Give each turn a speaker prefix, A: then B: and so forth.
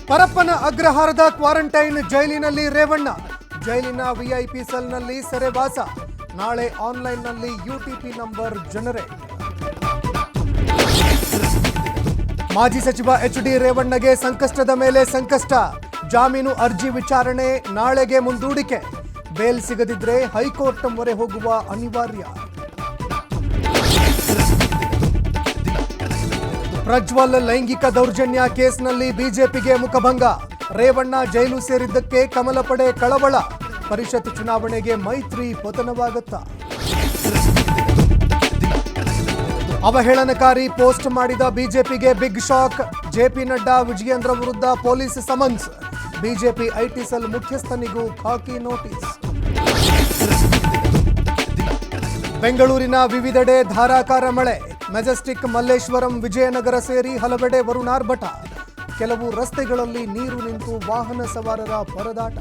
A: Parappana ಅಗ್ರಹಾರದ quarantine ಜೈಲಿನಲ್ಲಿ ರೇವಣ್ಣ. ಜೈಲಿನ VIP ಸೆಲ್ನಲ್ಲಿ ಸೆರೆವಾಸ. ನಾಳೆ ಆನ್ಲೈನ್ನಲ್ಲಿ ಯುಟಿಪಿ ನಂಬರ್ ಜನರೇಟ್. ಮಾಜಿ ಸಚಿವ ಎಚ್.ಡಿ. ರೇವಣ್ಣಗೆ ಸಂಕಷ್ಟದ ಮೇಲೆ ಸಂಕಷ್ಟ. ಜಾಮೀನು ಅರ್ಜಿ ವಿಚಾರಣೆ ನಾಳೆಗೆ ಮುಂದೂಡಿಕೆ. ಬೇಲ್ ಸಿಗದಿದ್ರೆ ಹೈಕೋರ್ಟ್ ಮೊರೆ ಹೋಗುವ ಅನಿವಾರ್ಯ. ಪ್ರಜ್ವಲ್ ಲೈಂಗಿಕ ದೌರ್ಜನ್ಯ ಕೇಸ್ನಲ್ಲಿ ಬಿಜೆಪಿಗೆ ಮುಖಭಂಗ. ರೇವಣ್ಣ ಜೈಲು ಸೇರಿದ್ದಕ್ಕೆ ಕಮಲ ಪಡೆ ಕಳವಳ. ಪರಿಷತ್ ಚುನಾವಣೆಗೆ ಮೈತ್ರಿ ಪತನವಾಗುತ್ತಾ? ಅವಹೇಳನಕಾರಿ ಪೋಸ್ಟ್ ಮಾಡಿದ ಬಿಜೆಪಿಗೆ big shock. JP Nadda Vijayendra ವಿರುದ್ಧ police summons. BJP IT cell ಮುಖ್ಯಸ್ಥನಿಗೂ ಖಾಕಿ ನೋಟಿಸ್. ಬೆಂಗಳೂರಿನ ವಿವಿಧೆಡೆ ಧಾರಾಕಾರ ಮಳೆ. ಮೆಜೆಸ್ಟಿಕ್, ಮಲ್ಲೇಶ್ವರಂ, ವಿಜಯನಗರ ಸೇರಿ ಹಲವೆಡೆ ವರುಣಾರ್ಭಟ. ಕೆಲವು ರಸ್ತೆಗಳಲ್ಲಿ ನೀರು ನಿಂತು ವಾಹನ ಸವಾರರ ಪರದಾಟ.